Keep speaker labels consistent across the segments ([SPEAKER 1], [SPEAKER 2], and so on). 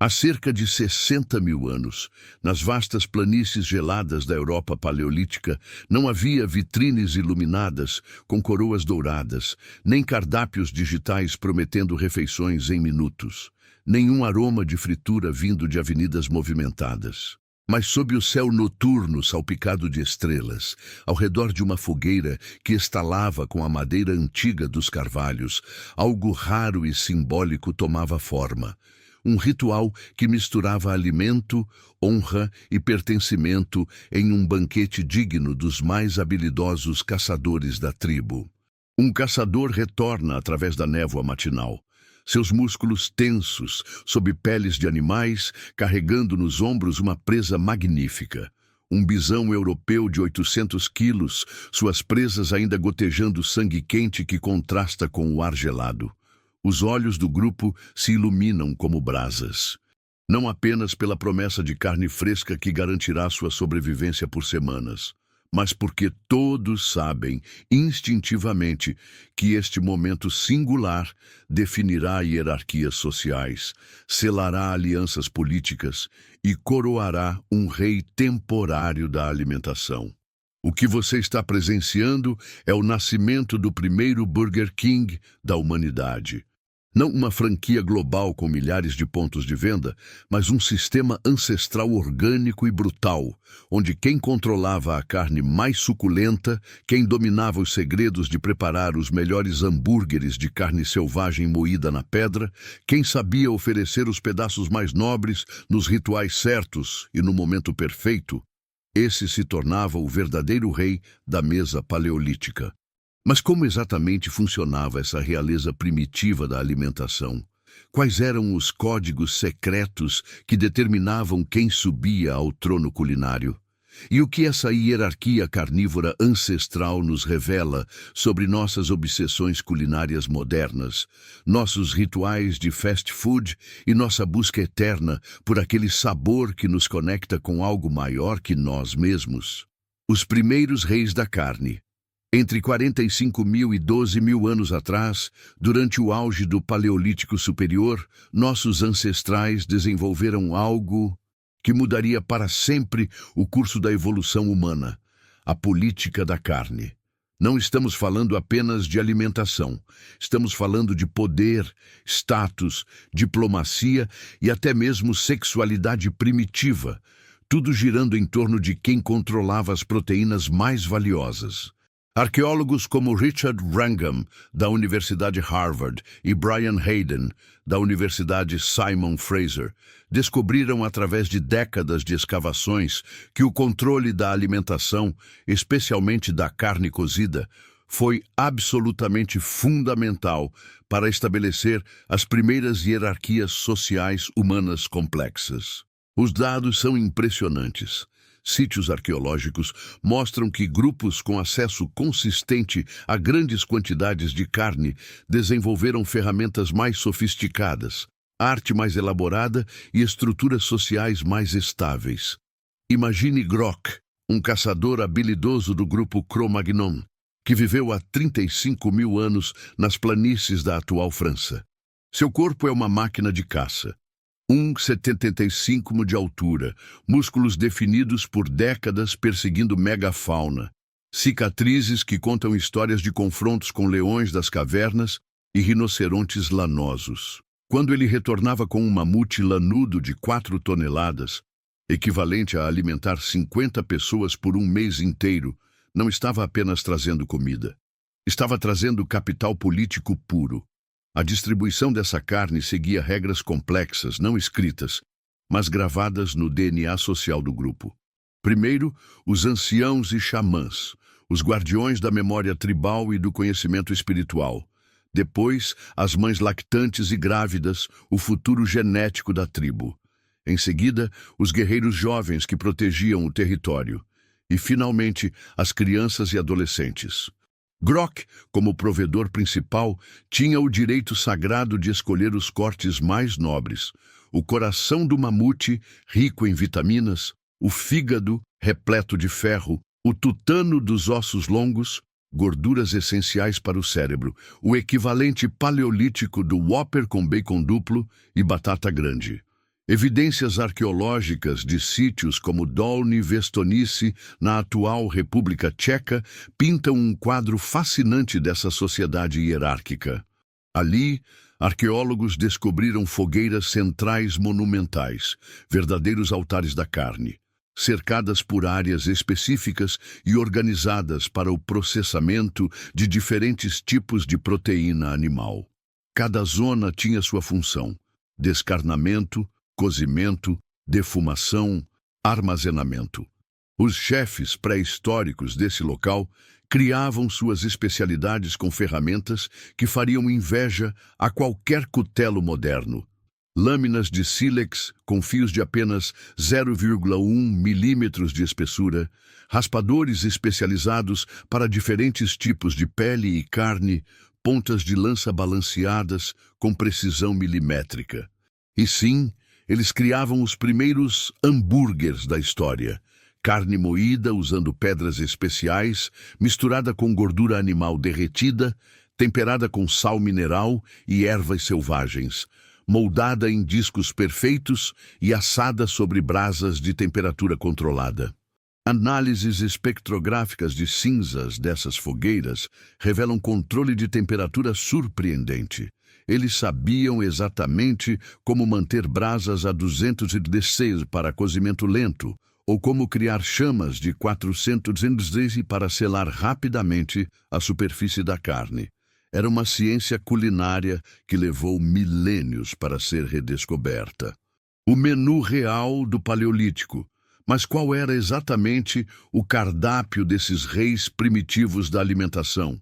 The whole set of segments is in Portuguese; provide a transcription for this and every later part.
[SPEAKER 1] Há cerca de 60 mil anos, nas vastas planícies geladas da Europa paleolítica, não havia vitrines iluminadas com coroas douradas, nem cardápios digitais prometendo refeições em minutos, nenhum aroma de fritura vindo de avenidas movimentadas. Mas sob o céu noturno salpicado de estrelas, ao redor de uma fogueira que estalava com a madeira antiga dos carvalhos, algo raro e simbólico tomava forma. Um ritual que misturava alimento, honra e pertencimento em um banquete digno dos mais habilidosos caçadores da tribo. Um caçador retorna através da névoa matinal. Seus músculos tensos, sob peles de animais, carregando nos ombros uma presa magnífica. Um bisão europeu de 800 quilos, suas presas ainda gotejando sangue quente que contrasta com o ar gelado. Os olhos do grupo se iluminam como brasas. Não apenas pela promessa de carne fresca que garantirá sua sobrevivência por semanas, mas porque todos sabem, instintivamente, que este momento singular definirá hierarquias sociais, selará alianças políticas e coroará um rei temporário da alimentação. O que você está presenciando é o nascimento do primeiro Burger King da humanidade. Não uma franquia global com milhares de pontos de venda, mas um sistema ancestral orgânico e brutal, onde quem controlava a carne mais suculenta, quem dominava os segredos de preparar os melhores hambúrgueres de carne selvagem moída na pedra, quem sabia oferecer os pedaços mais nobres nos rituais certos e no momento perfeito, esse se tornava o verdadeiro rei da mesa paleolítica. Mas como exatamente funcionava essa realeza primitiva da alimentação? Quais eram os códigos secretos que determinavam quem subia ao trono culinário? E o que essa hierarquia carnívora ancestral nos revela sobre nossas obsessões culinárias modernas, nossos rituais de fast food e nossa busca eterna por aquele sabor que nos conecta com algo maior que nós mesmos? Os primeiros reis da carne. Entre 45 mil e 12 mil anos atrás, durante o auge do Paleolítico Superior, nossos ancestrais desenvolveram algo que mudaria para sempre o curso da evolução humana: a política da carne. Não estamos falando apenas de alimentação, estamos falando de poder, status, diplomacia e até mesmo sexualidade primitiva, tudo girando em torno de quem controlava as proteínas mais valiosas. Arqueólogos como Richard Wrangham, da Universidade Harvard, e Brian Hayden, da Universidade Simon Fraser, descobriram através de décadas de escavações que o controle da alimentação, especialmente da carne cozida, foi absolutamente fundamental para estabelecer as primeiras hierarquias sociais humanas complexas. Os dados são impressionantes. Sítios arqueológicos mostram que grupos com acesso consistente a grandes quantidades de carne desenvolveram ferramentas mais sofisticadas, arte mais elaborada e estruturas sociais mais estáveis. Imagine Grok, um caçador habilidoso do grupo Cro-Magnon, que viveu há 35 mil anos nas planícies da atual França. Seu corpo é uma máquina de caça. 1,75 de altura, músculos definidos por décadas perseguindo megafauna, cicatrizes que contam histórias de confrontos com leões das cavernas e rinocerontes lanosos. Quando ele retornava com um mamute lanudo de 4 toneladas, equivalente a alimentar 50 pessoas por um mês inteiro, não estava apenas trazendo comida. Estava trazendo capital político puro. A distribuição dessa carne seguia regras complexas, não escritas, mas gravadas no DNA social do grupo. Primeiro, os anciãos e xamãs, os guardiões da memória tribal e do conhecimento espiritual. Depois, as mães lactantes e grávidas, o futuro genético da tribo. Em seguida, os guerreiros jovens que protegiam o território. E, finalmente, as crianças e adolescentes. Grok, como provedor principal, tinha o direito sagrado de escolher os cortes mais nobres: o coração do mamute, rico em vitaminas, o fígado, repleto de ferro, o tutano dos ossos longos, gorduras essenciais para o cérebro, o equivalente paleolítico do Whopper com bacon duplo e batata grande. Evidências arqueológicas de sítios como Dolní Věstonice, na atual República Tcheca, pintam um quadro fascinante dessa sociedade hierárquica. Ali, arqueólogos descobriram fogueiras centrais monumentais, verdadeiros altares da carne, cercadas por áreas específicas e organizadas para o processamento de diferentes tipos de proteína animal. Cada zona tinha sua função: descarnamento, cozimento, defumação, armazenamento. Os chefes pré-históricos desse local criavam suas especialidades com ferramentas que fariam inveja a qualquer cutelo moderno. Lâminas de sílex com fios de apenas 0,1 milímetros de espessura, raspadores especializados para diferentes tipos de pele e carne, pontas de lança balanceadas com precisão milimétrica. E sim, eles criavam os primeiros hambúrgueres da história. Carne moída usando pedras especiais, misturada com gordura animal derretida, temperada com sal mineral e ervas selvagens, moldada em discos perfeitos e assada sobre brasas de temperatura controlada. Análises espectrográficas de cinzas dessas fogueiras revelam controle de temperatura surpreendente. Eles sabiam exatamente como manter brasas a 216 para cozimento lento, ou como criar chamas de 413 para selar rapidamente a superfície da carne. Era uma ciência culinária que levou milênios para ser redescoberta. O menu real do Paleolítico. Mas qual era exatamente o cardápio desses reis primitivos da alimentação?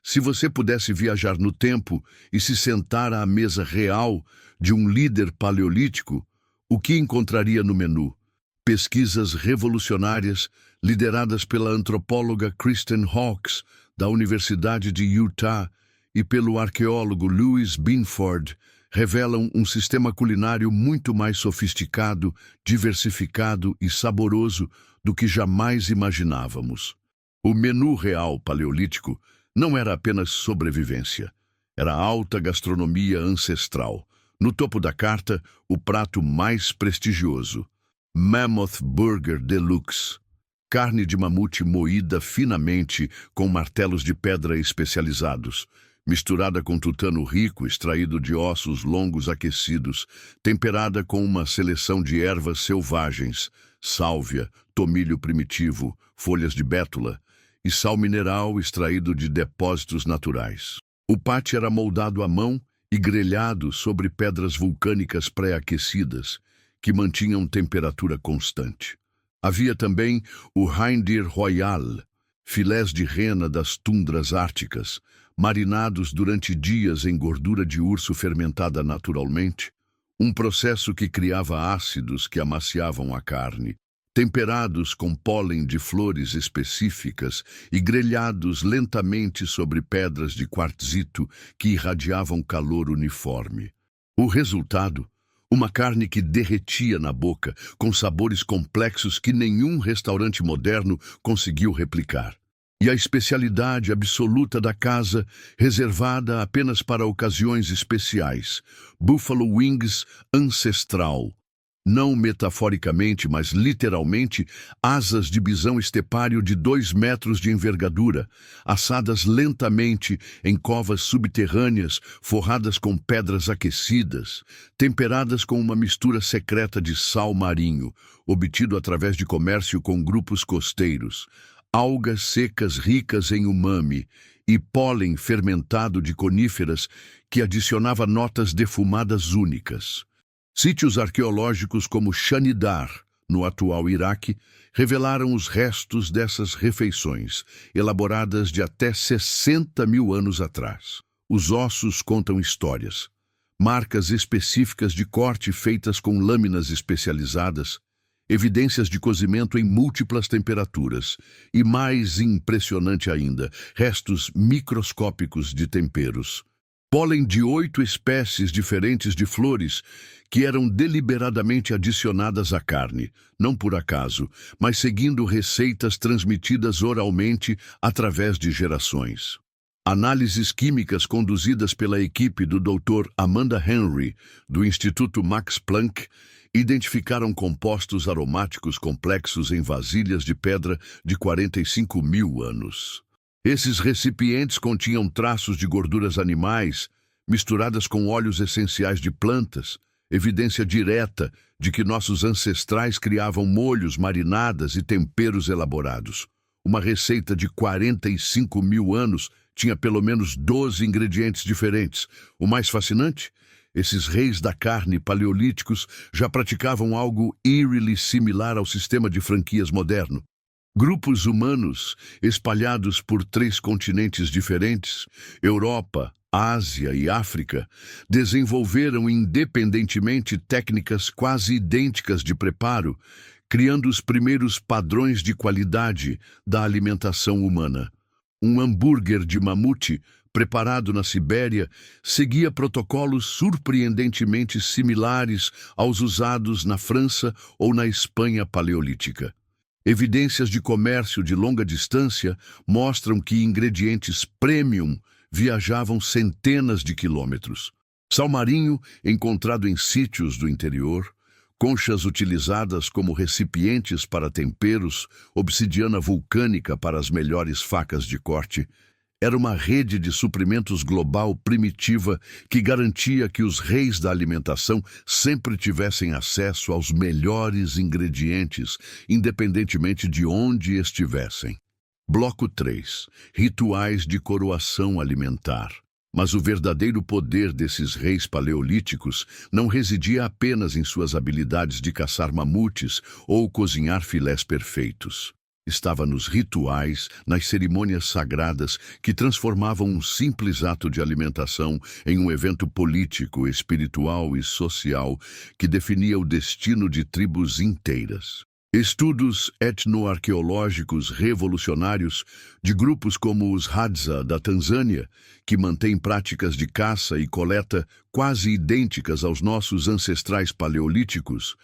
[SPEAKER 1] Se você pudesse viajar no tempo e se sentar à mesa real de um líder paleolítico, o que encontraria no menu? Pesquisas revolucionárias lideradas pela antropóloga Kristen Hawkes, da Universidade de Utah, e pelo arqueólogo Louis Binford, revelam um sistema culinário muito mais sofisticado, diversificado e saboroso do que jamais imaginávamos. O menu real paleolítico não era apenas sobrevivência, era alta gastronomia ancestral. No topo da carta, o prato mais prestigioso, Mammoth Burger Deluxe. Carne de mamute moída finamente com martelos de pedra especializados, misturada com tutano rico extraído de ossos longos aquecidos, temperada com uma seleção de ervas selvagens, sálvia, tomilho primitivo, folhas de bétula e sal mineral extraído de depósitos naturais. O pate era moldado à mão e grelhado sobre pedras vulcânicas pré-aquecidas, que mantinham temperatura constante. Havia também o Reindeer Royal, filés de rena das tundras árticas, marinados durante dias em gordura de urso fermentada naturalmente, um processo que criava ácidos que amaciavam a carne, temperados com pólen de flores específicas e grelhados lentamente sobre pedras de quartzito que irradiavam calor uniforme. O resultado? Uma carne que derretia na boca, com sabores complexos que nenhum restaurante moderno conseguiu replicar. E a especialidade absoluta da casa, reservada apenas para ocasiões especiais, Buffalo Wings ancestral. Não metaforicamente, mas literalmente, asas de bisão estepário de 2 metros de envergadura, assadas lentamente em covas subterrâneas, forradas com pedras aquecidas, temperadas com uma mistura secreta de sal marinho, obtido através de comércio com grupos costeiros, algas secas ricas em umami e pólen fermentado de coníferas que adicionava notas defumadas únicas. Sítios arqueológicos como Shanidar, no atual Iraque, revelaram os restos dessas refeições, elaboradas de até 60 mil anos atrás. Os ossos contam histórias, marcas específicas de corte feitas com lâminas especializadas, evidências de cozimento em múltiplas temperaturas e, mais impressionante ainda, restos microscópicos de temperos. Pólen de 8 espécies diferentes de flores que eram deliberadamente adicionadas à carne, não por acaso, mas seguindo receitas transmitidas oralmente através de gerações. Análises químicas conduzidas pela equipe do Dr. Amanda Henry, do Instituto Max Planck, Identificaram compostos aromáticos complexos em vasilhas de pedra de 45 mil anos. Esses recipientes continham traços de gorduras animais misturadas com óleos essenciais de plantas, evidência direta de que nossos ancestrais criavam molhos, marinadas e temperos elaborados. Uma receita de 45 mil anos tinha pelo menos 12 ingredientes diferentes. O mais fascinante? Esses reis da carne paleolíticos já praticavam algo eerily similar ao sistema de franquias moderno. Grupos humanos espalhados por 3 continentes diferentes, Europa, Ásia e África, desenvolveram independentemente técnicas quase idênticas de preparo, criando os primeiros padrões de qualidade da alimentação humana. Um hambúrguer de mamute, preparado na Sibéria, seguia protocolos surpreendentemente similares aos usados na França ou na Espanha paleolítica. Evidências de comércio de longa distância mostram que ingredientes premium viajavam centenas de quilômetros. Sal marinho encontrado em sítios do interior, conchas utilizadas como recipientes para temperos, obsidiana vulcânica para as melhores facas de corte. Era uma rede de suprimentos global primitiva que garantia que os reis da alimentação sempre tivessem acesso aos melhores ingredientes, independentemente de onde estivessem. Bloco 3. Rituais de coroação alimentar. Mas o verdadeiro poder desses reis paleolíticos não residia apenas em suas habilidades de caçar mamutes ou cozinhar filés perfeitos. Estava nos rituais, nas cerimônias sagradas que transformavam um simples ato de alimentação em um evento político, espiritual e social que definia o destino de tribos inteiras. Estudos etnoarqueológicos revolucionários de grupos como os Hadza da Tanzânia, que mantêm práticas de caça e coleta quase idênticas aos nossos ancestrais paleolíticos,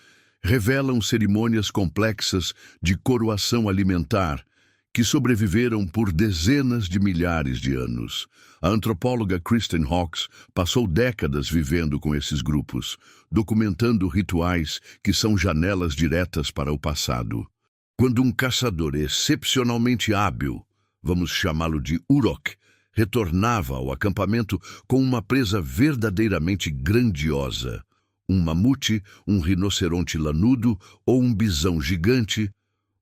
[SPEAKER 1] revelam cerimônias complexas de coroação alimentar que sobreviveram por dezenas de milhares de anos. A antropóloga Kristen Hawkes passou décadas vivendo com esses grupos, documentando rituais que são janelas diretas para o passado. Quando um caçador excepcionalmente hábil, vamos chamá-lo de Urok, retornava ao acampamento com uma presa verdadeiramente grandiosa, um mamute, um rinoceronte lanudo ou um bisão gigante,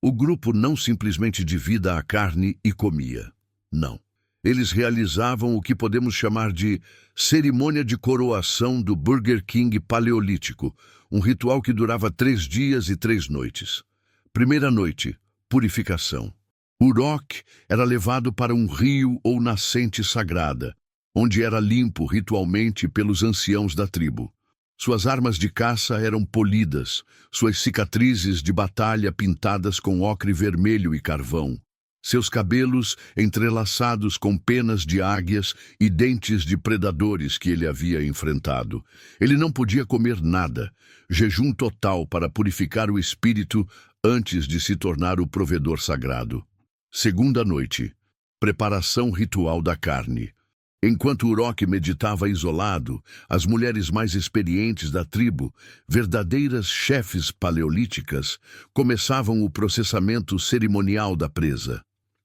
[SPEAKER 1] o grupo não simplesmente divida a carne e comia. Não. Eles realizavam o que podemos chamar de cerimônia de coroação do Burger King paleolítico, um ritual que durava 3 dias e 3 noites. Primeira noite, purificação. Urok era levado para um rio ou nascente sagrada, onde era limpo ritualmente pelos anciãos da tribo. Suas armas de caça eram polidas, suas cicatrizes de batalha pintadas com ocre vermelho e carvão, seus cabelos entrelaçados com penas de águias e dentes de predadores que ele havia enfrentado. Ele não podia comer nada, jejum total para purificar o espírito antes de se tornar o provedor sagrado. Segunda noite, preparação ritual da carne. Enquanto Urok meditava isolado, as mulheres mais experientes da tribo, verdadeiras chefes paleolíticas, começavam o processamento cerimonial da presa.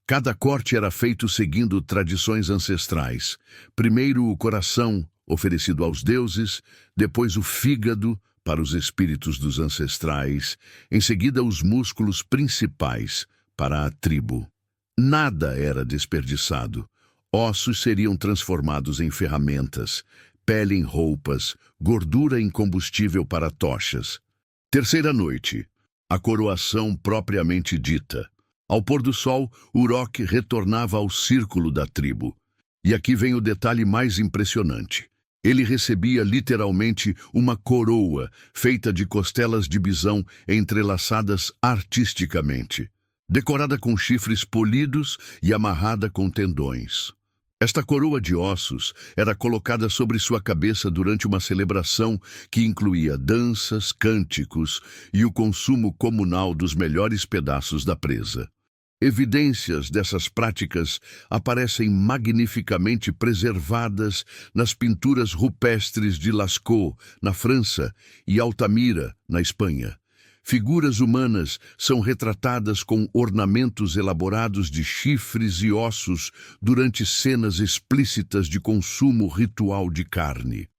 [SPEAKER 1] Cada corte era feito seguindo tradições ancestrais. Primeiro o coração, oferecido aos deuses, depois o fígado, para os espíritos dos ancestrais, em seguida os músculos principais, para a tribo. Nada era desperdiçado. Ossos seriam transformados em ferramentas, pele em roupas, gordura em combustível para tochas. Terceira noite, a coroação propriamente dita. Ao pôr do sol, Urok retornava ao círculo da tribo. E aqui vem o detalhe mais impressionante. Ele recebia literalmente uma coroa feita de costelas de bisão entrelaçadas artisticamente, decorada com chifres polidos e amarrada com tendões. Esta coroa de ossos era colocada sobre sua cabeça durante uma celebração que incluía danças, cânticos e o consumo comunal dos melhores pedaços da presa. Evidências dessas práticas aparecem magnificamente preservadas nas pinturas rupestres de Lascaux, na França, e Altamira, na Espanha. Figuras humanas são retratadas com ornamentos elaborados de chifres e ossos durante cenas explícitas de consumo ritual de carne.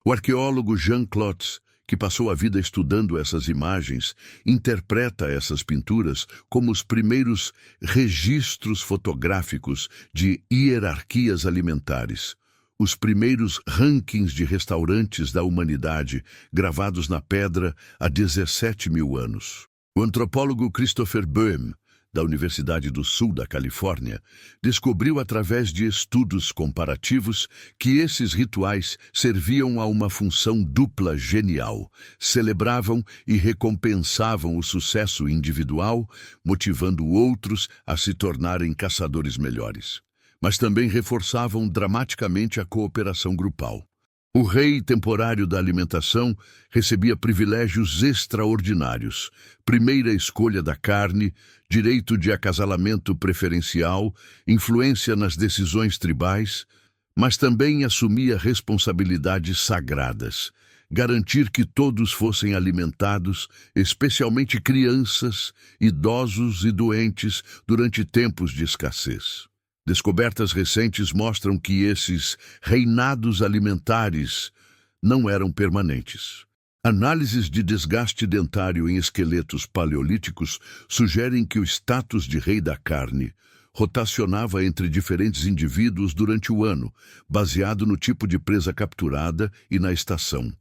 [SPEAKER 1] O arqueólogo Jean Clotes, que passou a vida estudando essas imagens, interpreta essas pinturas como os primeiros registros fotográficos de hierarquias alimentares, os primeiros rankings de restaurantes da humanidade gravados na pedra há 17 mil anos. O antropólogo Christopher Boehm, da Universidade do Sul da Califórnia, descobriu através de estudos comparativos que esses rituais serviam a uma função dupla genial. Celebravam e recompensavam o sucesso individual, motivando outros a se tornarem caçadores melhores. Mas também reforçavam dramaticamente a cooperação grupal. O rei temporário da alimentação recebia privilégios extraordinários: primeira escolha da carne, direito de acasalamento preferencial, influência nas decisões tribais, mas também assumia responsabilidades sagradas: garantir que todos fossem alimentados, especialmente crianças, idosos e doentes, durante tempos de escassez. Descobertas recentes mostram que esses reinados alimentares não eram permanentes. Análises de desgaste dentário em esqueletos paleolíticos sugerem que o status de rei da carne rotacionava entre diferentes indivíduos durante o ano, baseado no tipo de presa capturada e na estação.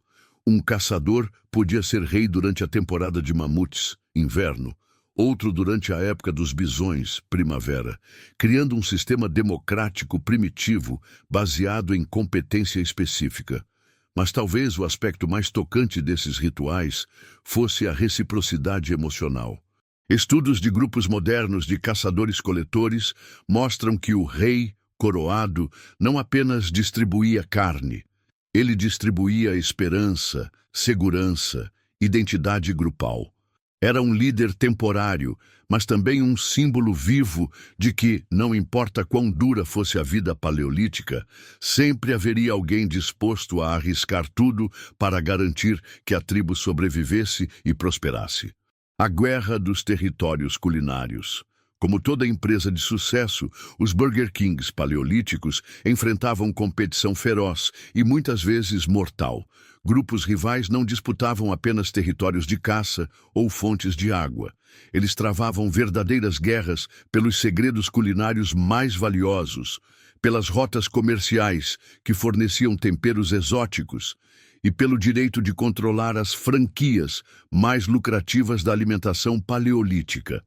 [SPEAKER 1] Um caçador podia ser rei durante a temporada de mamutes, inverno, outro durante a época dos bisões, primavera, criando um sistema democrático primitivo baseado em competência específica. Mas talvez o aspecto mais tocante desses rituais fosse a reciprocidade emocional. Estudos de grupos modernos de caçadores-coletores mostram que o rei coroado não apenas distribuía carne, ele distribuía esperança, segurança, identidade grupal. Era um líder temporário, mas também um símbolo vivo de que, não importa quão dura fosse a vida paleolítica, sempre haveria alguém disposto a arriscar tudo para garantir que a tribo sobrevivesse e prosperasse. A guerra dos territórios culinários. Como toda empresa de sucesso, os Burger Kings paleolíticos enfrentavam competição feroz e muitas vezes mortal. Grupos rivais não disputavam apenas territórios de caça ou fontes de água. Eles travavam verdadeiras guerras pelos segredos culinários mais valiosos, pelas rotas comerciais que forneciam temperos exóticos e pelo direito de controlar as franquias mais lucrativas da alimentação paleolítica.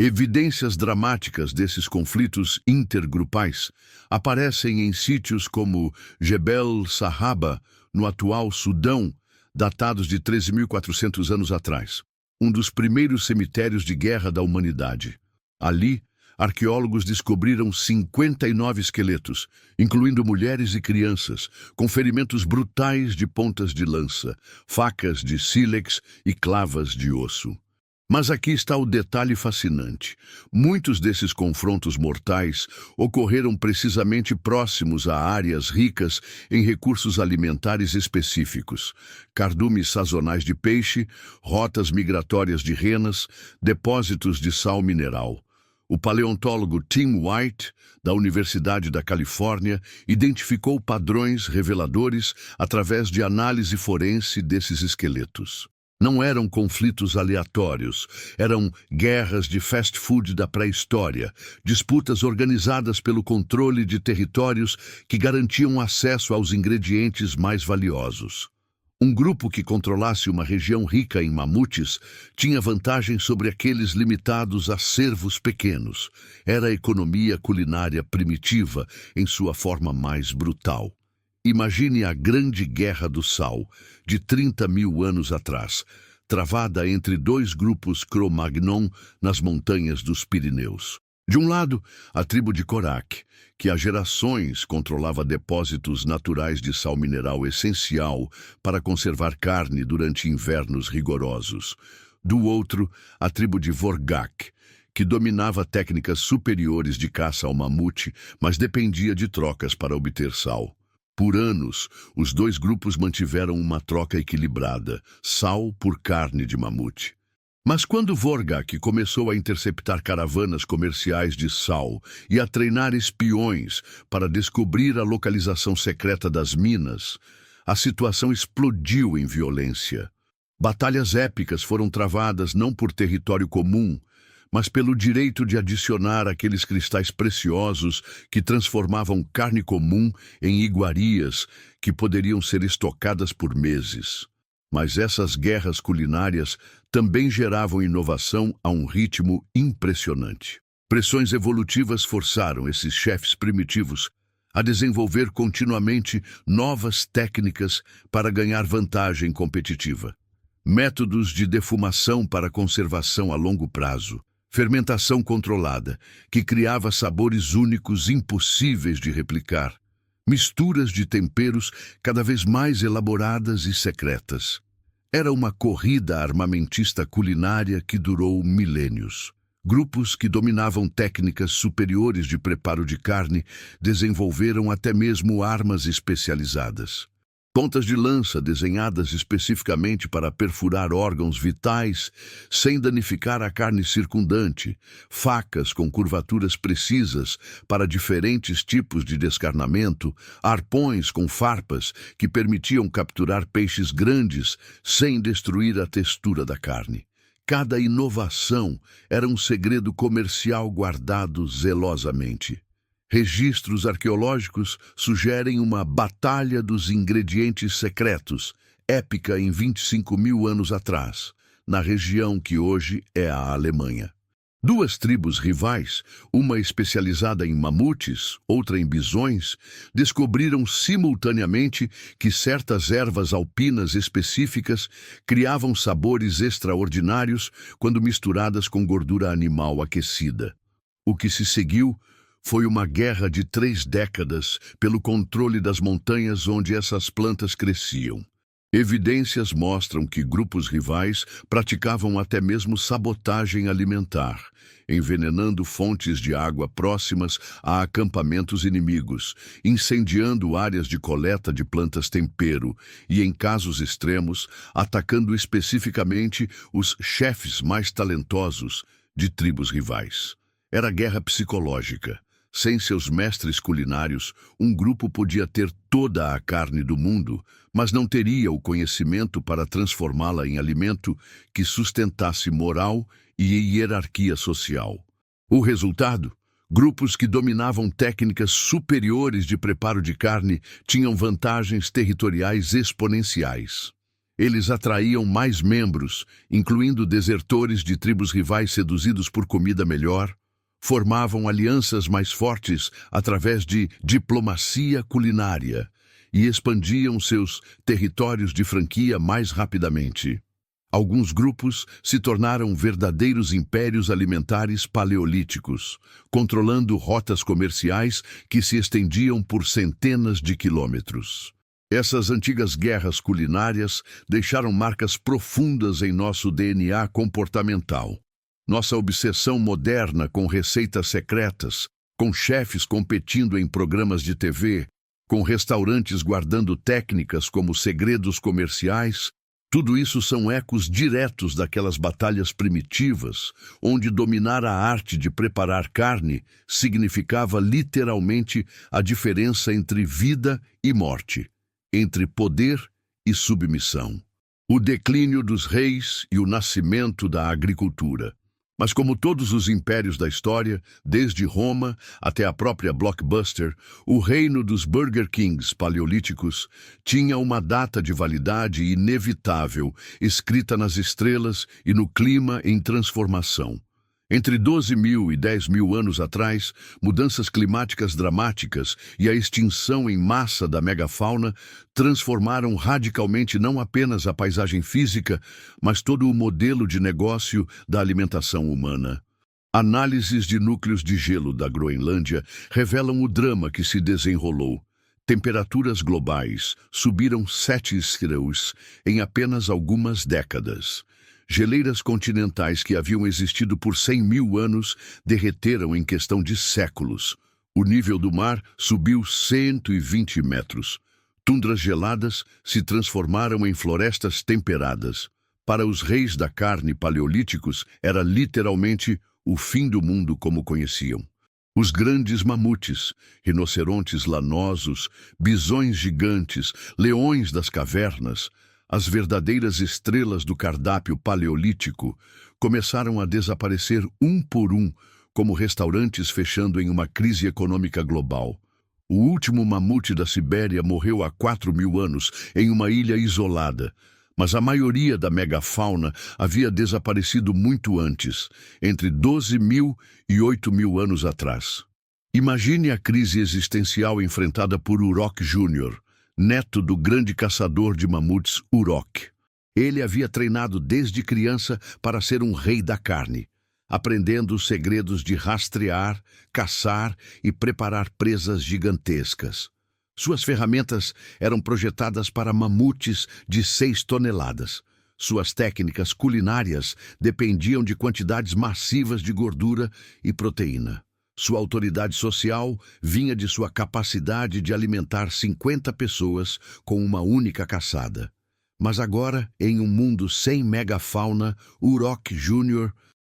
[SPEAKER 1] Evidências dramáticas desses conflitos intergrupais aparecem em sítios como Jebel Sahaba, no atual Sudão, datados de 13.400 anos atrás, um dos primeiros cemitérios de guerra da humanidade. Ali, arqueólogos descobriram 59 esqueletos, incluindo mulheres e crianças, com ferimentos brutais de pontas de lança, facas de sílex e clavas de osso. Mas aqui está o detalhe fascinante. Muitos desses confrontos mortais ocorreram precisamente próximos a áreas ricas em recursos alimentares específicos: cardumes sazonais de peixe, rotas migratórias de renas, depósitos de sal mineral. O paleontólogo Tim White, da Universidade da Califórnia, identificou padrões reveladores através de análise forense desses esqueletos. Não eram conflitos aleatórios, eram guerras de fast food da pré-história, disputas organizadas pelo controle de territórios que garantiam acesso aos ingredientes mais valiosos. Um grupo que controlasse uma região rica em mamutes tinha vantagem sobre aqueles limitados a cervos pequenos. Era a economia culinária primitiva em sua forma mais brutal. Imagine a Grande Guerra do Sal, de 30 mil anos atrás, travada entre dois grupos Cro-Magnon nas montanhas dos Pirineus. De um lado, a tribo de Korak, que há gerações controlava depósitos naturais de sal mineral essencial para conservar carne durante invernos rigorosos. Do outro, a tribo de Vorgak, que dominava técnicas superiores de caça ao mamute, mas dependia de trocas para obter sal. Por anos, os dois grupos mantiveram uma troca equilibrada, sal por carne de mamute. Mas quando Vorgak começou a interceptar caravanas comerciais de sal e a treinar espiões para descobrir a localização secreta das minas, a situação explodiu em violência. Batalhas épicas foram travadas não por território comum, mas pelo direito de adicionar aqueles cristais preciosos que transformavam carne comum em iguarias que poderiam ser estocadas por meses. Mas essas guerras culinárias também geravam inovação a um ritmo impressionante. Pressões evolutivas forçaram esses chefes primitivos a desenvolver continuamente novas técnicas para ganhar vantagem competitiva. Métodos de defumação para conservação a longo prazo, fermentação controlada, que criava sabores únicos impossíveis de replicar, misturas de temperos cada vez mais elaboradas e secretas. Era uma corrida armamentista culinária que durou milênios. Grupos que dominavam técnicas superiores de preparo de carne desenvolveram até mesmo armas especializadas. Pontas de lança desenhadas especificamente para perfurar órgãos vitais sem danificar a carne circundante, facas com curvaturas precisas para diferentes tipos de descarnamento, arpões com farpas que permitiam capturar peixes grandes sem destruir a textura da carne. Cada inovação era um segredo comercial guardado zelosamente. Registros arqueológicos sugerem uma batalha dos ingredientes secretos, épica em 25.000 anos atrás, na região que hoje é a Alemanha. Duas tribos rivais, uma especializada em mamutes, outra em bisões, descobriram simultaneamente que certas ervas alpinas específicas criavam sabores extraordinários quando misturadas com gordura animal aquecida. O que se seguiu foi uma guerra de 3 décadas pelo controle das montanhas onde essas plantas cresciam. Evidências mostram que grupos rivais praticavam até mesmo sabotagem alimentar, envenenando fontes de água próximas a acampamentos inimigos, incendiando áreas de coleta de plantas tempero e, em casos extremos, atacando especificamente os chefes mais talentosos de tribos rivais. Era guerra psicológica. Sem seus mestres culinários, um grupo podia ter toda a carne do mundo, mas não teria o conhecimento para transformá-la em alimento que sustentasse moral e hierarquia social. O resultado? Grupos que dominavam técnicas superiores de preparo de carne tinham vantagens territoriais exponenciais. Eles atraíam mais membros, incluindo desertores de tribos rivais seduzidos por comida melhor, formavam alianças mais fortes através de diplomacia culinária e expandiam seus territórios de franquia mais rapidamente. Alguns grupos se tornaram verdadeiros impérios alimentares paleolíticos, controlando rotas comerciais que se estendiam por centenas de quilômetros. Essas antigas guerras culinárias deixaram marcas profundas em nosso DNA comportamental. Nossa obsessão moderna com receitas secretas, com chefes competindo em programas de TV, com restaurantes guardando técnicas como segredos comerciais, tudo isso são ecos diretos daquelas batalhas primitivas, onde dominar a arte de preparar carne significava literalmente a diferença entre vida e morte, entre poder e submissão. O declínio dos reis e o nascimento da agricultura. Mas como todos os impérios da história, desde Roma até a própria Blockbuster, o reino dos Burger Kings paleolíticos tinha uma data de validade inevitável, escrita nas estrelas e no clima em transformação. Entre 12.000 e 10.000 anos atrás, mudanças climáticas dramáticas e a extinção em massa da megafauna transformaram radicalmente não apenas a paisagem física, mas todo o modelo de negócio da alimentação humana. Análises de núcleos de gelo da Groenlândia revelam o drama que se desenrolou. Temperaturas globais subiram 7 graus em apenas algumas décadas. Geleiras continentais que haviam existido por 100.000 anos derreteram em questão de séculos. O nível do mar subiu 120 metros. Tundras geladas se transformaram em florestas temperadas. Para os reis da carne paleolíticos, era literalmente o fim do mundo como conheciam. Os grandes mamutes, rinocerontes lanosos, bisões gigantes, leões das cavernas, as verdadeiras estrelas do cardápio paleolítico, começaram a desaparecer um por um, como restaurantes fechando em uma crise econômica global. O último mamute da Sibéria morreu há 4.000 anos, em uma ilha isolada, mas a maioria da megafauna havia desaparecido muito antes, entre 12.000 e 8.000 anos atrás. Imagine a crise existencial enfrentada por Urok Jr., neto do grande caçador de mamutes Urok. Ele havia treinado desde criança para ser um rei da carne, aprendendo os segredos de rastrear, caçar e preparar presas gigantescas. Suas ferramentas eram projetadas para mamutes de 6 toneladas. Suas técnicas culinárias dependiam de quantidades massivas de gordura e proteína. Sua autoridade social vinha de sua capacidade de alimentar 50 pessoas com uma única caçada. Mas agora, em um mundo sem megafauna, Urok Jr.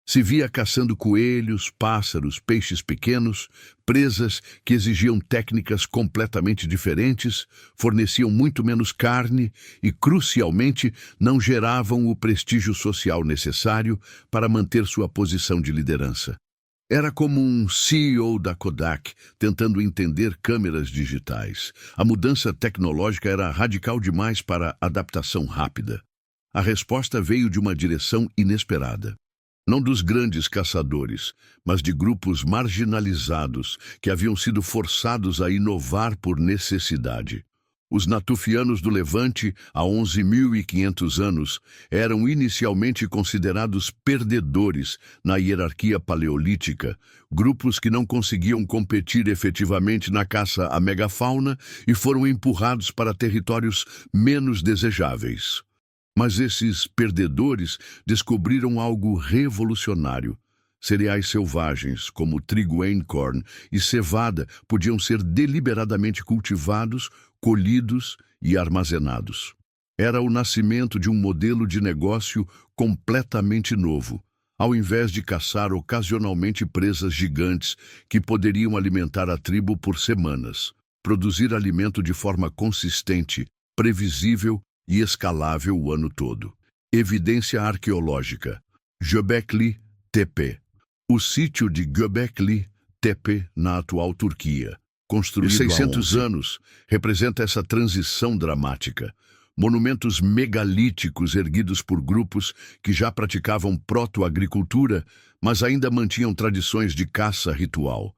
[SPEAKER 1] se via caçando coelhos, pássaros, peixes pequenos, presas que exigiam técnicas completamente diferentes, forneciam muito menos carne e, crucialmente, não geravam o prestígio social necessário para manter sua posição de liderança. Era como um CEO da Kodak tentando entender câmeras digitais. A mudança tecnológica era radical demais para adaptação rápida. A resposta veio de uma direção inesperada. Não dos grandes caçadores, mas de grupos marginalizados que haviam sido forçados a inovar por necessidade. Os natufianos do Levante, há 11.500 anos, eram inicialmente considerados perdedores na hierarquia paleolítica, grupos que não conseguiam competir efetivamente na caça à megafauna e foram empurrados para territórios menos desejáveis. Mas esses perdedores descobriram algo revolucionário. Cereais selvagens, como trigo einkorn e cevada, podiam ser deliberadamente cultivados, colhidos e armazenados. Era o nascimento de um modelo de negócio completamente novo. Ao invés de caçar ocasionalmente presas gigantes que poderiam alimentar a tribo por semanas, produzir alimento de forma consistente, previsível e escalável o ano todo. Evidência arqueológica. Göbekli Tepe. O sítio de Göbekli Tepe, na atual Turquia, construído há 600 anos, representa essa transição dramática. Monumentos megalíticos erguidos por grupos que já praticavam proto-agricultura, mas ainda mantinham tradições de caça ritual.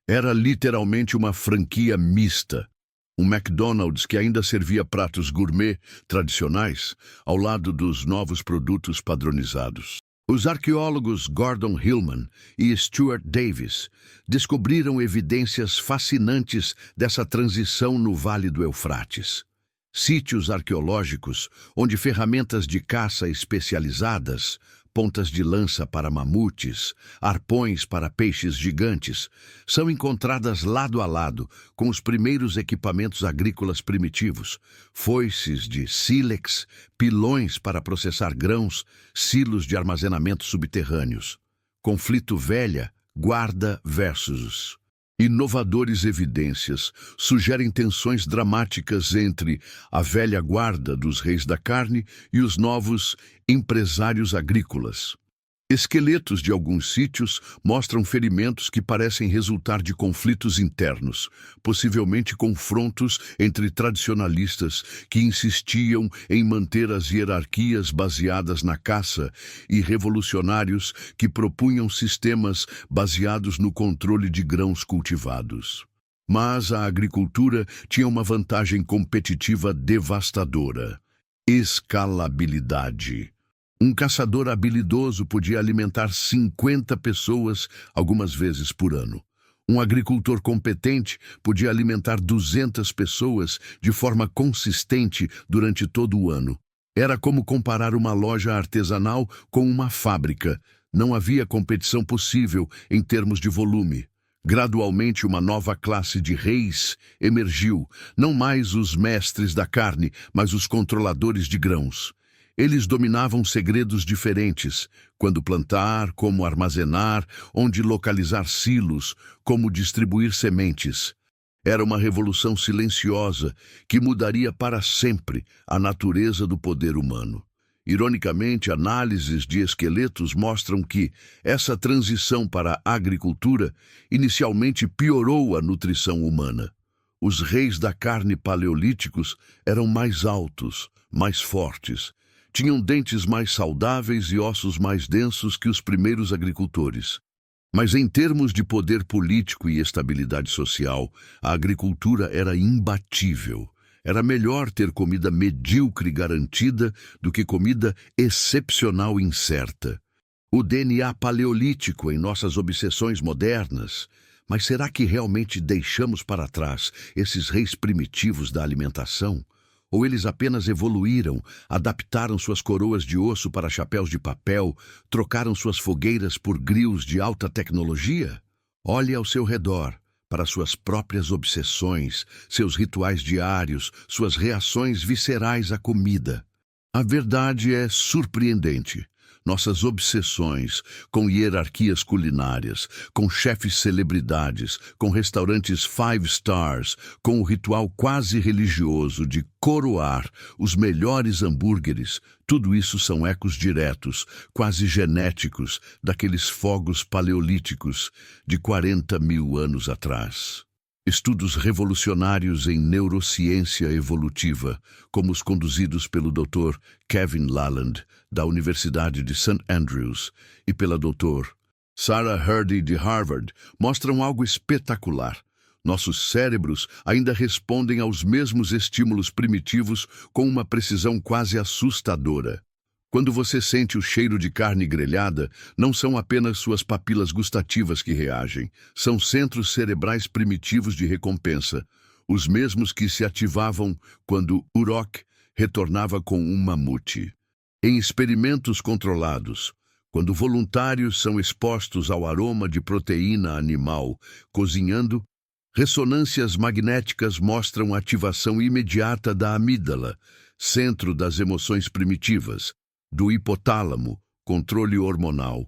[SPEAKER 1] Era literalmente uma franquia mista. Um McDonald's que ainda servia pratos gourmet tradicionais ao lado dos novos produtos padronizados. Os arqueólogos Gordon Hillman e Stuart Davis descobriram evidências fascinantes dessa transição no Vale do Eufrates. Sítios arqueológicos onde ferramentas de caça especializadas, pontas de lança para mamutes, arpões para peixes gigantes, são encontradas lado a lado com os primeiros equipamentos agrícolas primitivos, foices de sílex, pilões para processar grãos, silos de armazenamento subterrâneos. Conflito velha, guarda versus inovadores evidências sugerem tensões dramáticas entre a velha guarda dos reis da carne e os novos empresários agrícolas. Esqueletos de alguns sítios mostram ferimentos que parecem resultar de conflitos internos, possivelmente confrontos entre tradicionalistas que insistiam em manter as hierarquias baseadas na caça e revolucionários que propunham sistemas baseados no controle de grãos cultivados. Mas a agricultura tinha uma vantagem competitiva devastadora: escalabilidade. Um caçador habilidoso podia alimentar 50 pessoas algumas vezes por ano. Um agricultor competente podia alimentar 200 pessoas de forma consistente durante todo o ano. Era como comparar uma loja artesanal com uma fábrica. Não havia competição possível em termos de volume. Gradualmente, uma nova classe de reis emergiu, não mais os mestres da carne, mas os controladores de grãos. Eles dominavam segredos diferentes: quando plantar, como armazenar, onde localizar silos, como distribuir sementes. Era uma revolução silenciosa que mudaria para sempre a natureza do poder humano. Ironicamente, análises de esqueletos mostram que essa transição para a agricultura inicialmente piorou a nutrição humana. Os reis da carne paleolíticos eram mais altos, mais fortes. Tinham dentes mais saudáveis e ossos mais densos que os primeiros agricultores. Mas em termos de poder político e estabilidade social, a agricultura era imbatível. Era melhor ter comida medíocre garantida do que comida excepcional incerta. O DNA paleolítico em nossas obsessões modernas. Mas será que realmente deixamos para trás esses reis primitivos da alimentação? Ou eles apenas evoluíram, adaptaram suas coroas de osso para chapéus de papel, trocaram suas fogueiras por grilos de alta tecnologia? Olhe ao seu redor, para suas próprias obsessões, seus rituais diários, suas reações viscerais à comida. A verdade é surpreendente. Nossas obsessões com hierarquias culinárias, com chefes celebridades, com restaurantes five stars, com o ritual quase religioso de coroar os melhores hambúrgueres, tudo isso são ecos diretos, quase genéticos, daqueles fogos paleolíticos de 40 mil anos atrás. Estudos revolucionários em neurociência evolutiva, como os conduzidos pelo Dr. Kevin Laland, da Universidade de St. Andrews, e pela Dr. Sarah Hrdy, de Harvard, mostram algo espetacular. Nossos cérebros ainda respondem aos mesmos estímulos primitivos com uma precisão quase assustadora. Quando você sente o cheiro de carne grelhada, não são apenas suas papilas gustativas que reagem, são centros cerebrais primitivos de recompensa, os mesmos que se ativavam quando Urok retornava com um mamute. Em experimentos controlados, quando voluntários são expostos ao aroma de proteína animal cozinhando, ressonâncias magnéticas mostram a ativação imediata da amígdala, centro das emoções primitivas, do hipotálamo, controle hormonal,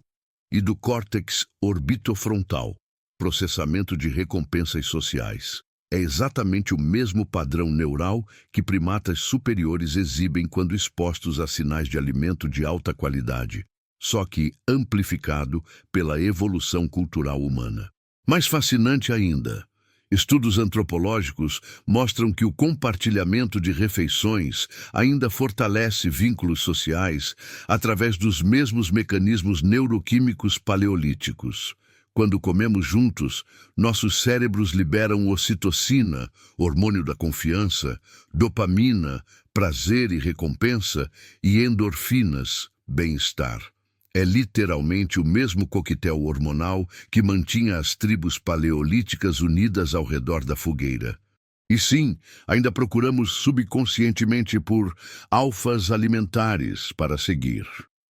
[SPEAKER 1] e do córtex orbitofrontal, processamento de recompensas sociais. É exatamente o mesmo padrão neural que primatas superiores exibem quando expostos a sinais de alimento de alta qualidade, só que amplificado pela evolução cultural humana. Mais fascinante ainda, estudos antropológicos mostram que o compartilhamento de refeições ainda fortalece vínculos sociais através dos mesmos mecanismos neuroquímicos paleolíticos. Quando comemos juntos, nossos cérebros liberam ocitocina, hormônio da confiança, dopamina, prazer e recompensa, e endorfinas, bem-estar. É literalmente o mesmo coquetel hormonal que mantinha as tribos paleolíticas unidas ao redor da fogueira. E sim, ainda procuramos subconscientemente por alfas alimentares para seguir.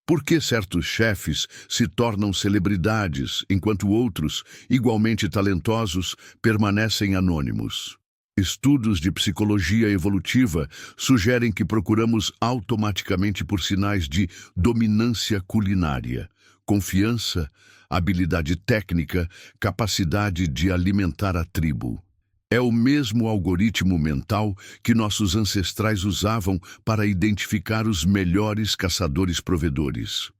[SPEAKER 1] Por que certos chefes se tornam celebridades, enquanto outros, igualmente talentosos, permanecem anônimos? Estudos de psicologia evolutiva sugerem que procuramos automaticamente por sinais de dominância culinária, confiança, habilidade técnica, capacidade de alimentar a tribo. É o mesmo algoritmo mental que nossos ancestrais usavam para identificar os melhores caçadores-provedores.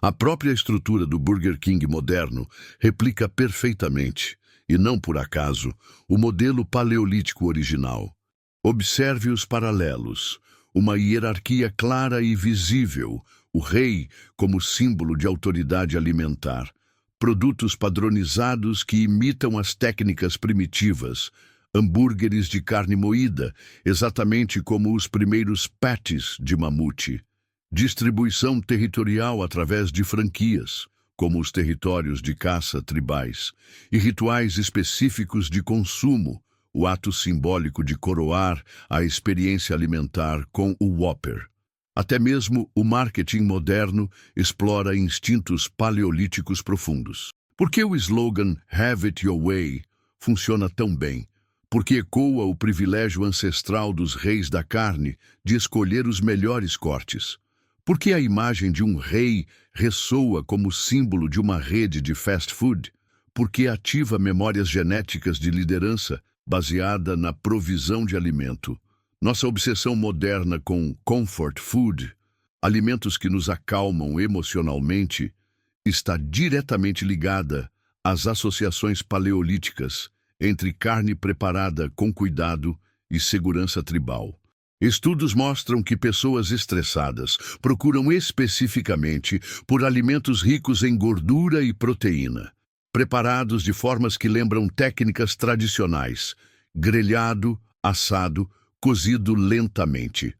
[SPEAKER 1] A própria estrutura do Burger King moderno replica perfeitamente, e não por acaso, o modelo paleolítico original. Observe os paralelos. Uma hierarquia clara e visível, o rei como símbolo de autoridade alimentar. Produtos padronizados que imitam as técnicas primitivas. Hambúrgueres de carne moída, exatamente como os primeiros patties de mamute. Distribuição territorial através de franquias, como os territórios de caça tribais, e rituais específicos de consumo, o ato simbólico de coroar a experiência alimentar com o Whopper. Até mesmo o marketing moderno explora instintos paleolíticos profundos. Por que o slogan "Have it your way" funciona tão bem? Porque ecoa o privilégio ancestral dos reis da carne de escolher os melhores cortes. Porque a imagem de um rei ressoa como símbolo de uma rede de fast food. Porque ativa memórias genéticas de liderança baseada na provisão de alimento. Nossa obsessão moderna com comfort food, alimentos que nos acalmam emocionalmente, está diretamente ligada às associações paleolíticas entre carne preparada com cuidado e segurança tribal. Estudos mostram que pessoas estressadas procuram especificamente por alimentos ricos em gordura e proteína, preparados de formas que lembram técnicas tradicionais, grelhado, assado, cozido lentamente.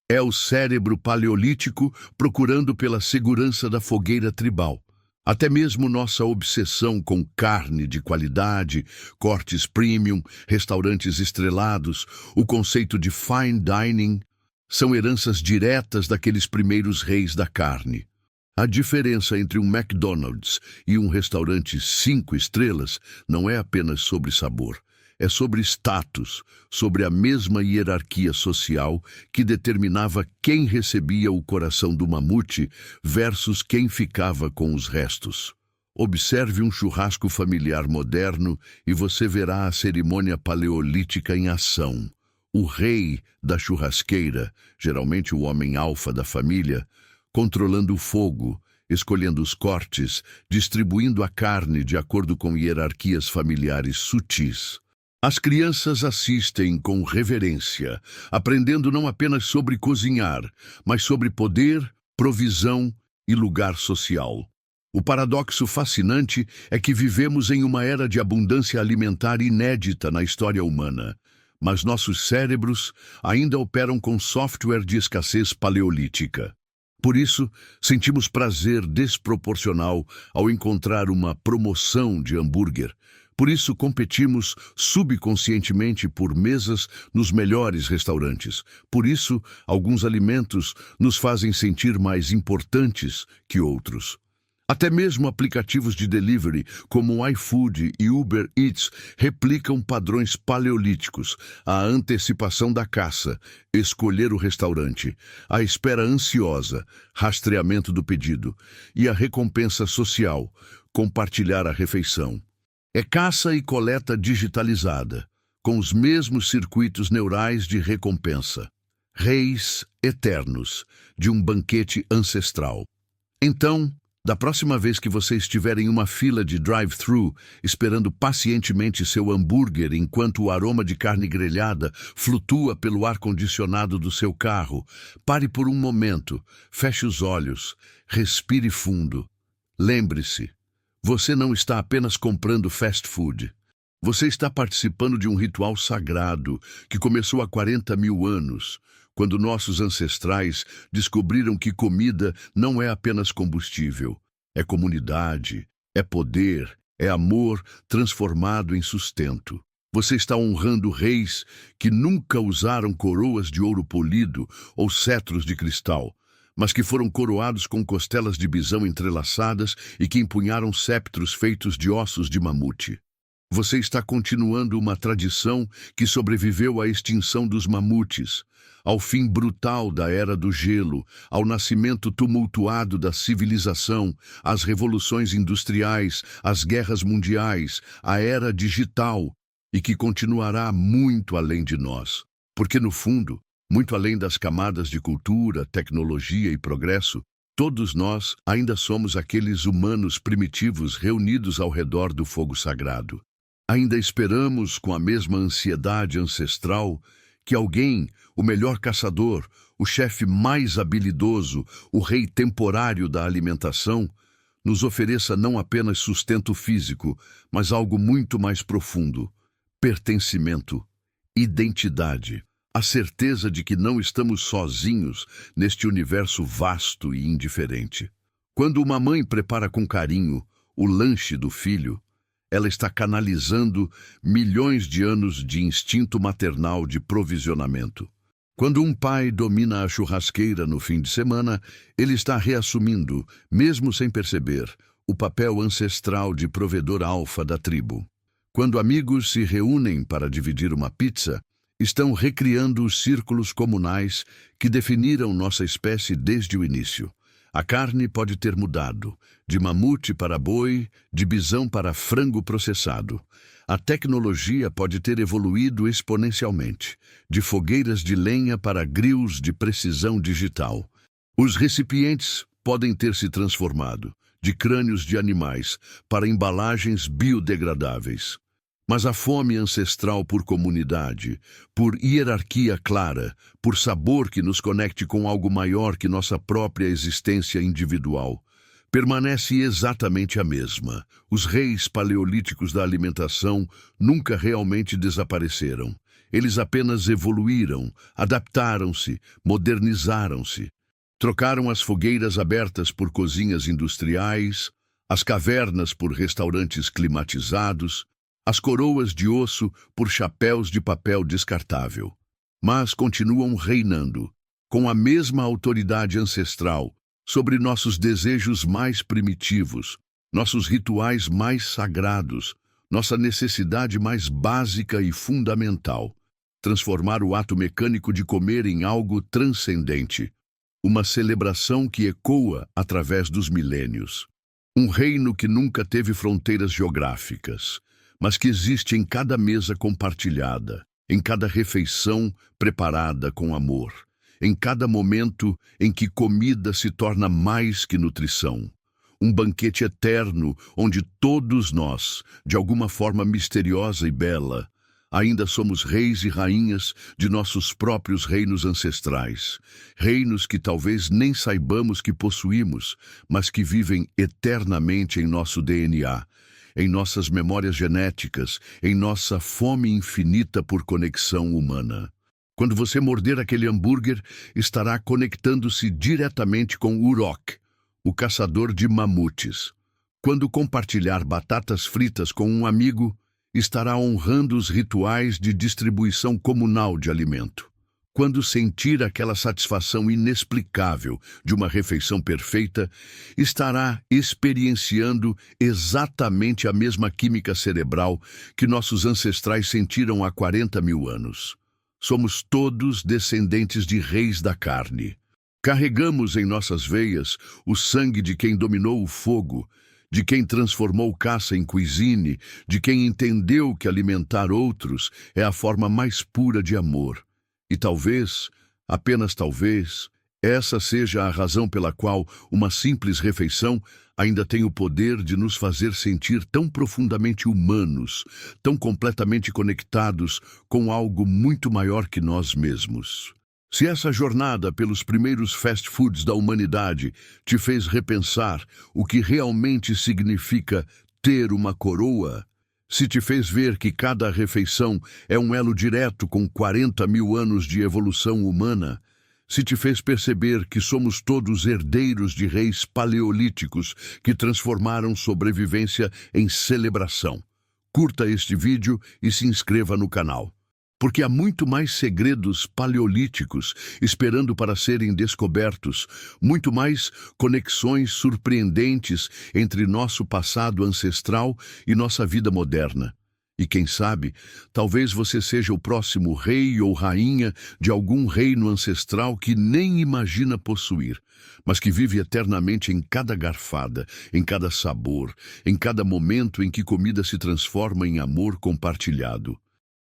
[SPEAKER 1] É o cérebro paleolítico procurando pela segurança da fogueira tribal. Até mesmo nossa obsessão com carne de qualidade, cortes premium, restaurantes estrelados, o conceito de fine dining, são heranças diretas daqueles primeiros reis da carne. A diferença entre um McDonald's e um restaurante 5 estrelas não é apenas sobre sabor. É sobre status, sobre a mesma hierarquia social que determinava quem recebia o coração do mamute versus quem ficava com os restos. Observe um churrasco familiar moderno e você verá a cerimônia paleolítica em ação. O rei da churrasqueira, geralmente o homem alfa da família, controlando o fogo, escolhendo os cortes, distribuindo a carne de acordo com hierarquias familiares sutis. As crianças assistem com reverência, aprendendo não apenas sobre cozinhar, mas sobre poder, provisão e lugar social. O paradoxo fascinante é que vivemos em uma era de abundância alimentar inédita na história humana, mas nossos cérebros ainda operam com software de escassez paleolítica. Por isso, sentimos prazer desproporcional ao encontrar uma promoção de hambúrguer. Por isso, competimos subconscientemente por mesas nos melhores restaurantes. Por isso, alguns alimentos nos fazem sentir mais importantes que outros. Até mesmo aplicativos de delivery, como o iFood e Uber Eats, replicam padrões paleolíticos, a antecipação da caça, escolher o restaurante, a espera ansiosa, rastreamento do pedido, e a recompensa social, compartilhar a refeição. É caça e coleta digitalizada, com os mesmos circuitos neurais de recompensa. Reis eternos de um banquete ancestral. Então, da próxima vez que você estiver em uma fila de drive-thru, esperando pacientemente seu hambúrguer enquanto o aroma de carne grelhada flutua pelo ar-condicionado do seu carro, pare por um momento, feche os olhos, respire fundo. Lembre-se, você não está apenas comprando fast food. Você está participando de um ritual sagrado que começou há 40 mil anos, quando nossos ancestrais descobriram que comida não é apenas combustível, é comunidade, é poder, é amor transformado em sustento. Você está honrando reis que nunca usaram coroas de ouro polido ou cetros de cristal, mas que foram coroados com costelas de bisão entrelaçadas e que empunharam cetros feitos de ossos de mamute. Você está continuando uma tradição que sobreviveu à extinção dos mamutes, ao fim brutal da Era do Gelo, ao nascimento tumultuado da civilização, às revoluções industriais, às guerras mundiais, à Era digital, e que continuará muito além de nós. Porque, no fundo, muito além das camadas de cultura, tecnologia e progresso, todos nós ainda somos aqueles humanos primitivos reunidos ao redor do fogo sagrado. Ainda esperamos, com a mesma ansiedade ancestral, que alguém, o melhor caçador, o chefe mais habilidoso, o rei temporário da alimentação, nos ofereça não apenas sustento físico, mas algo muito mais profundo: pertencimento, identidade, a certeza de que não estamos sozinhos neste universo vasto e indiferente. Quando uma mãe prepara com carinho o lanche do filho, ela está canalizando milhões de anos de instinto maternal de provisionamento. Quando um pai domina a churrasqueira no fim de semana, ele está reassumindo, mesmo sem perceber, o papel ancestral de provedor alfa da tribo. Quando amigos se reúnem para dividir uma pizza, estão recriando os círculos comunais que definiram nossa espécie desde o início. A carne pode ter mudado, de mamute para boi, de bisão para frango processado. A tecnologia pode ter evoluído exponencialmente, de fogueiras de lenha para grills de precisão digital. Os recipientes podem ter se transformado, de crânios de animais para embalagens biodegradáveis. Mas a fome ancestral por comunidade, por hierarquia clara, por sabor que nos conecte com algo maior que nossa própria existência individual, permanece exatamente a mesma. Os reis paleolíticos da alimentação nunca realmente desapareceram. Eles apenas evoluíram, adaptaram-se, modernizaram-se. Trocaram as fogueiras abertas por cozinhas industriais, as cavernas por restaurantes climatizados, as coroas de osso por chapéus de papel descartável. Mas continuam reinando, com a mesma autoridade ancestral, sobre nossos desejos mais primitivos, nossos rituais mais sagrados, nossa necessidade mais básica e fundamental: transformar o ato mecânico de comer em algo transcendente, uma celebração que ecoa através dos milênios. Um reino que nunca teve fronteiras geográficas, mas que existe em cada mesa compartilhada, em cada refeição preparada com amor, em cada momento em que comida se torna mais que nutrição. Um banquete eterno onde todos nós, de alguma forma misteriosa e bela, ainda somos reis e rainhas de nossos próprios reinos ancestrais, reinos que talvez nem saibamos que possuímos, mas que vivem eternamente em nosso DNA, em nossas memórias genéticas, em nossa fome infinita por conexão humana. Quando você morder aquele hambúrguer, estará conectando-se diretamente com Urok, o caçador de mamutes. Quando compartilhar batatas fritas com um amigo, estará honrando os rituais de distribuição comunal de alimento. Quando sentir aquela satisfação inexplicável de uma refeição perfeita, estará experienciando exatamente a mesma química cerebral que nossos ancestrais sentiram há 40 mil anos. Somos todos descendentes de reis da carne. Carregamos em nossas veias o sangue de quem dominou o fogo, de quem transformou caça em cuisine, de quem entendeu que alimentar outros é a forma mais pura de amor. E talvez, apenas talvez, essa seja a razão pela qual uma simples refeição ainda tem o poder de nos fazer sentir tão profundamente humanos, tão completamente conectados com algo muito maior que nós mesmos. Se essa jornada pelos primeiros fast foods da humanidade te fez repensar o que realmente significa ter uma coroa, se te fez ver que cada refeição é um elo direto com 40 mil anos de evolução humana, se te fez perceber que somos todos herdeiros de reis paleolíticos que transformaram sobrevivência em celebração, curta este vídeo e se inscreva no canal. Porque há muito mais segredos paleolíticos esperando para serem descobertos, muito mais conexões surpreendentes entre nosso passado ancestral e nossa vida moderna. E quem sabe, talvez você seja o próximo rei ou rainha de algum reino ancestral que nem imagina possuir, mas que vive eternamente em cada garfada, em cada sabor, em cada momento em que comida se transforma em amor compartilhado.